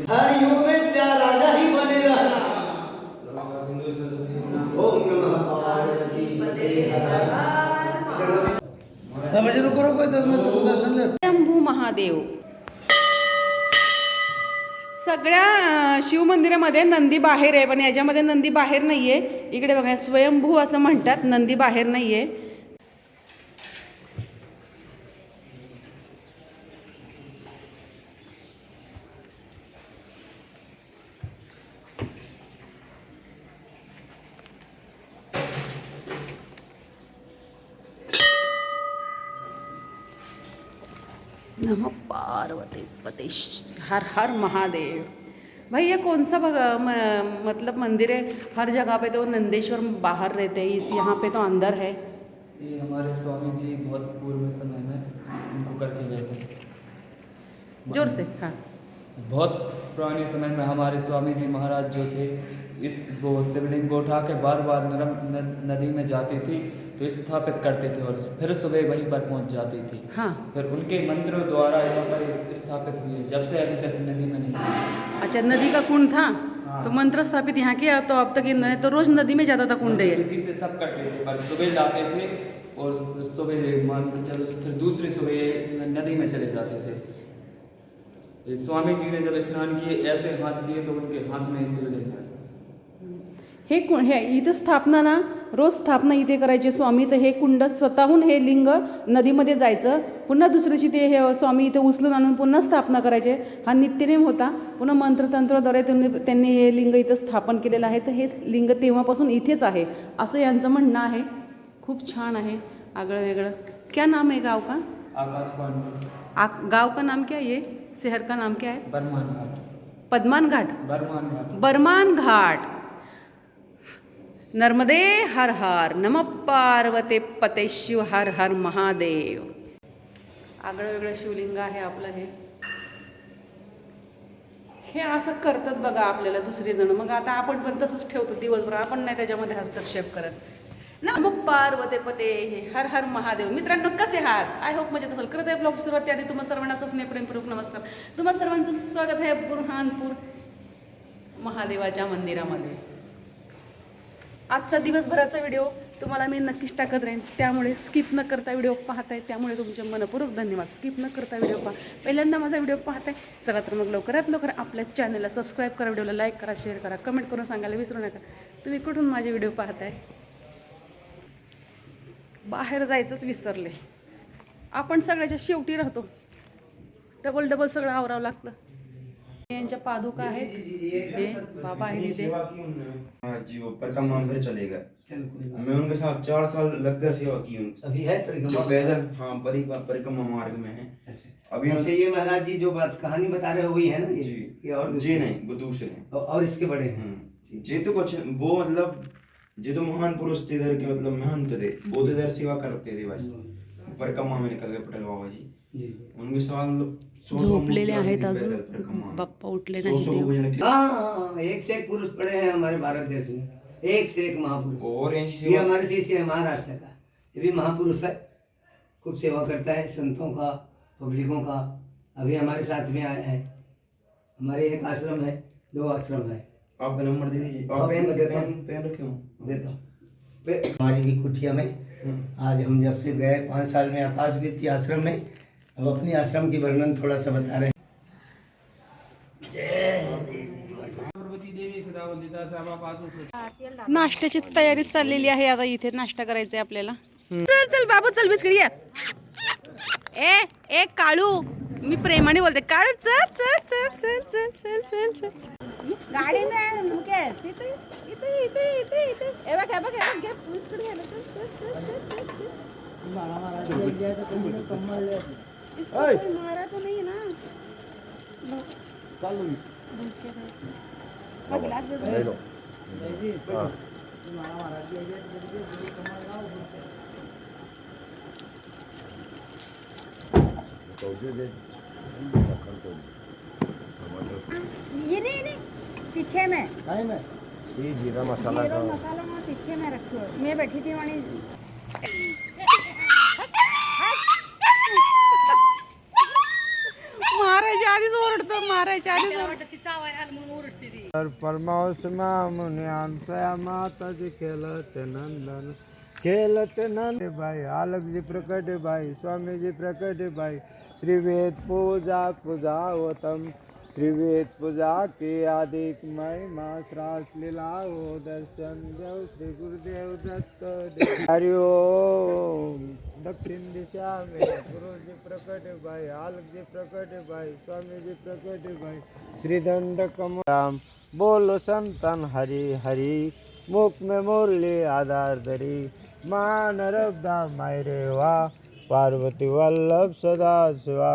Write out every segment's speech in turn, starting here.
हर युग में क्या राजा ही बने रहना। ओम नमः पार्वती पते हर हर। म्हणजे रुको रुको दर्शन ले। स्वयंभू महादेव. सगळ्या शिवमंदिरामध्ये नंदी बाहेर आहे, पण याच्यामध्ये नंदी बाहेर नाहीये. इकडे बघा स्वयंभू असं म्हणतात, नंदी बाहेर नाहीये. नमः पार्वती पते हर हर महादेव. भाई ये कौन सा मतलब मंदिर है? हर जगह पे तो नंदेश्वर बाहर रहते हैं, इस यहाँ पे तो अंदर है. ये हमारे स्वामी जी बहुत पूर्व समय में इनको करके गए थे. जोर से. हाँ, बहुत पुराने समय में हमारे स्वामी जी महाराज जो थे इस वो शिवलिंग को उठा के बार बार नदी में जाती थी तो स्थापित करते थे और फिर सुबह वहीं पर पहुंच जाती थी. हाँ. फिर उनके मंत्रों द्वारा यहाँ पर स्थापित हुई है, जब से अभी तक नदी में नहीं आई. अच्छा, नदी का कुंड था. हाँ. तो मंत्र स्थापित यहाँ किया, तो अब तक तो रोज नदी में जाता था कुंड है. विधि से सब करते थे, पर सुबह लाते थे और सुबह मान के चलो फिर दूसरी सुबह नदी में चले जाते थे. स्वामी जी ने जब स्नान किए ऐसे हाथ किए तो उनके हाथ में शिवलिंग है. हे इथं स्थापना ना, रोज स्थापना इथे करायचे स्वामी. तर हे कुंड स्वतःहून हे लिंग नदीमध्ये जायचं, पुन्हा दुसऱ्याची ते हे स्वामी इथे उचलून आणून पुन्हा स्थापना करायचे. हा नित्यनेम होता. पुन्हा मंत्रतंत्राद्वारे त्यांनी हे लिंग इथं स्थापन केलेलं आहे. तर हे लिंग तेव्हापासून इथेच आहे असं यांचं म्हणणं आहे. खूप छान आहे, आगळं वेगळं. क्या नाम है गाव का? आकाश पांडे. गाव का नाम क्या है? ये शहर का नाम क्या है? बरमान घाट. पद्मान घाट. बरमान घाट. बरमान घाट. नर्मदे हर हर. नमः पार्वते पते शिव हर हर महादेव. आगळं वेगळं शिवलिंग आहे आपलं. हे असं करतात बघा आपल्याला दुसरे जण. मग आता आपण पण तसंच ठेवतो दिवसभर, आपण नाही त्याच्यामध्ये हस्तक्षेप करत. नमः पार्वते पते हर हर महादेव. मित्रांनो, कसे आहात? आय होप मजेत असेल. करत आहे ब्लॉगची सुरुवात त्याआधी तुम्हाला सर्वांना असं स्नेहपूर्वक नमस्कार. तुम्हा सर्वांचं स्वागत आहे बुरहानपूर महादेवाच्या मंदिरामध्ये. आजचा दिवसभराचा व्हिडिओ तुम्हाला मी नक्कीच टाकत राहीन, त्यामुळे स्किप न करता व्हिडिओ पाहताय, त्यामुळे तुमचे मनपूर्वक धन्यवाद. स्किप न करता व्हिडिओ पहा. पहिल्यांदा माझा व्हिडिओ पाहताय, चला तर मग लवकरात लवकर आपल्या चॅनलला सबस्क्राईब करा, व्हिडिओला लाईक करा, शेअर करा, कमेंट करून सांगायला विसरू नका तुम्ही कुठून माझे व्हिडिओ पाहताय. बाहेर जायचंच विसरले. आपण सगळ्याच्या शेवटी राहतो, डबल सगळं आवरावं लागतं. यांच्या पादुका आहेत, हे बाबा आहे इथे. जी वो परिक्रमा में फिर चलेगा. मैं उनके साथ 4 साल लगकर सेवा की हूँ. अभी है परिक्रमा? पैदल. हाँ, परिक्रमा मार्ग में है. अभी ये महाराज जी जो बात कहानी बता रहे हो वही है ना? जी. और जी नहीं, वो दूसरे हैं. और इसके बड़े हैं. जी तो कुछ वो मतलब जी तो महान पुरुष थे इधर के, मतलब महंत थे, वो इधर सेवा करते थे. बस परिक्रमा में निकल गए पटेल बाबा जी. उनके साथ मतलब झोपलेले आहेत अजून, बाप्पा उठले नाही. हाँ, एक से एक पुरुष पड़े हैं हमारे भारत देश में, एक से एक महापुरुष. और ये हमारे शिष्य है महाराष्ट्र का, ये भी महापुरुष है, खूब सेवा करता है संतों का, पब्लिकों का. अभी हमारे साथ में आया है. हमारे एक आश्रम है, 2 आश्रम है. आप नंबर दे दीजिए. पेन रखे हो देता हूँ. हमारी भी कुटिया में आज हम जब से गए 5 साल में आकाश विद्य आश्रम में, अब अपनी आश्रम की वर्णन थोड़ा सा बता रहे हैं. नाश्त्याची तयारी चाललेली आहे. आता इथे नाश्ता करायचा आहे आपल्याला. चल चल बाबू, चल बिस्किट घ्या. ए काळू, मी प्रेमाने बोलते. काळू चल चल चल चल चल चल चल चल. गाडी नाही मुके इथे इथे इथे इथे इथे. ए बघ बघ घे बिस्किट घ्या. इसको कोई मारा तो नहीं ना? चालू गिलास दे दो. ये नहीं पीछे में ये जीरा मसाला मैं पीछे में रखी हो. मैं बैठी थी वहीं. महाराज आधीच ओरडतो. मारायच्या आधी तर परमावस मुनी आमच्या माताजी खेळते नंद बाई आलकजी प्रकट बाई स्वामीजी प्रकट बाई श्रीवेद पूजा पूजावतम श्रीवेद पूजा के अधिक महिमा श्रास लीला हो दर्शन देव श्री गुरुदेव दत्त हरि ओम दक्षिण दिशा में गुरुजी प्रकट भाई आलक जी प्रकट भाई स्वामी जी प्रकट भाई श्रीदंड कमराम बोलो संतन हरि हरि मुख में मुरली आधार धरी मान रब्दा मायरे वा पार्वती वल्लभ सदा शिवा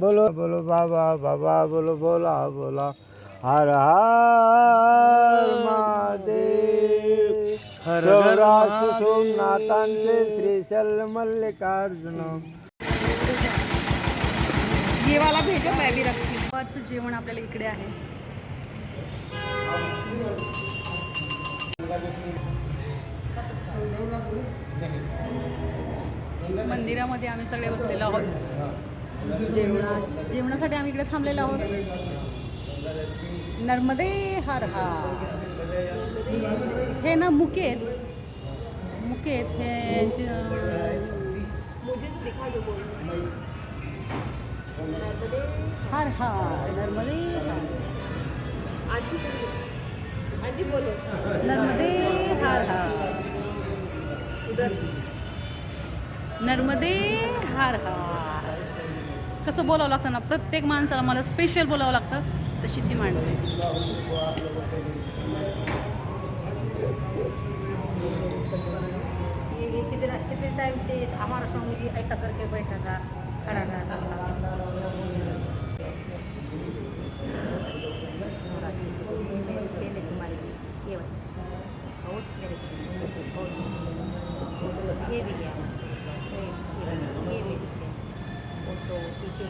बोलो बोलो बाबा बाबा बोलो बोला बोला हर हर महादेव सौराष्ट्र सोमनाथांचे श्रीशैल मल्लिकार्जुन ये वाला भेजो मैं भी रखती हूँ. दुपारचं जेवण आपल्याला इकडे आहे. मंदिरामध्ये आम्ही सगळे बसलेलो आहोत. जेवणासाठी आम्ही इकडे थांबलेलो आहोत. नर्मदे हर हर. हे ना मुकेत हे हर हर नर्मदे आजी बोलो नर्मदे हर हर नर्मदे हर हर. कसं बोलावं लागतं ना प्रत्येक माणसाला. मला स्पेशल बोलावं लागतं तशीच ही माणसे. कितने टाइम से हमारा स्वामी जी ऐसा करके बैठा था खड़ा रहता था. ये भी गया ये भी वो तो पीछे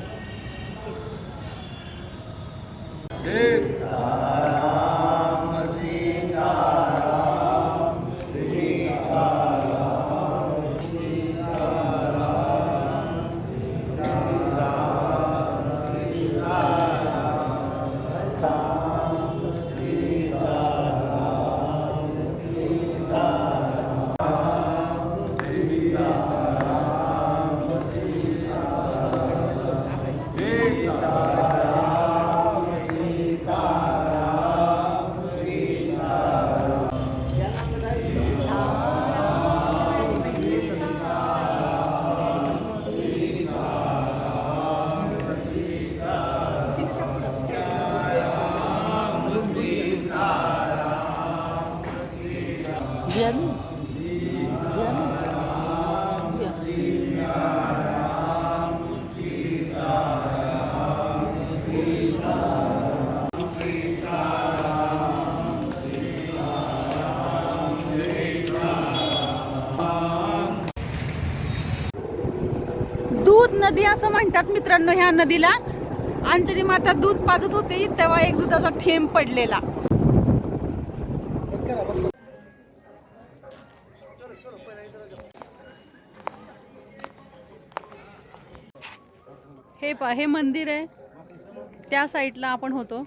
दूध नदी असं म्हणतात मित्रांनो ह्या नदीला. अंजनी माता दूध पाजत होती तेव्हा एक दुधाचा थेंब पडलेला. हे मंदिर आहे. त्या साईडला आपण होतो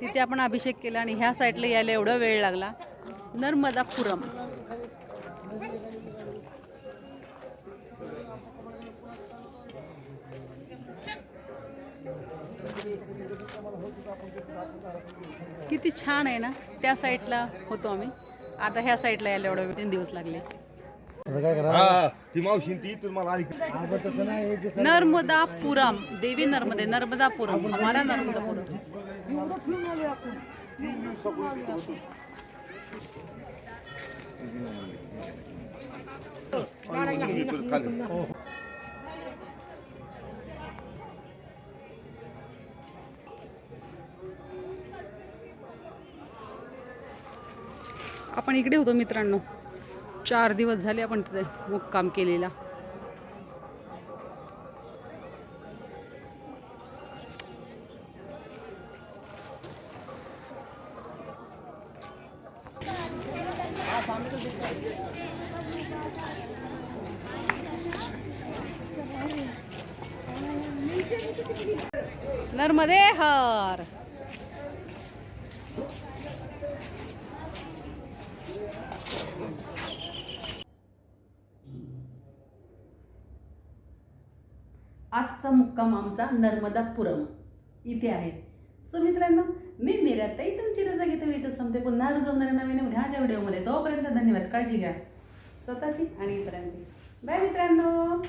तिथे आपण अभिषेक केला आणि ह्या साईडला यायला एवढा वेळ लागला. नर्मदापुरम. किती छान आहे ना. त्या साईडला होतो आम्ही. आता ह्या साईडला यायला एवढं 3 दिवस लागले. नर्मदापुरम देवी नर्मदे नर्मदापुरम हमारा नर्मदापुरम. आपण इकडे होतो मित्रांनो. 4 दिवस झाले आपण तिथे मुक्काम केलेला. नर्मदे हर. आजचा मुक्काम आमचा नर्मदापुरम इथे आहे. सो मित्रांनो, मी मीराताई तुमची रजा घेते. इथं संपते. पुन्हा रुजवणाऱ्या नवीन उद्याच्या व्हिडिओमध्ये. तोपर्यंत धन्यवाद. काळजी घ्या स्वतःची आणि इतरांची. बाय मित्रांनो.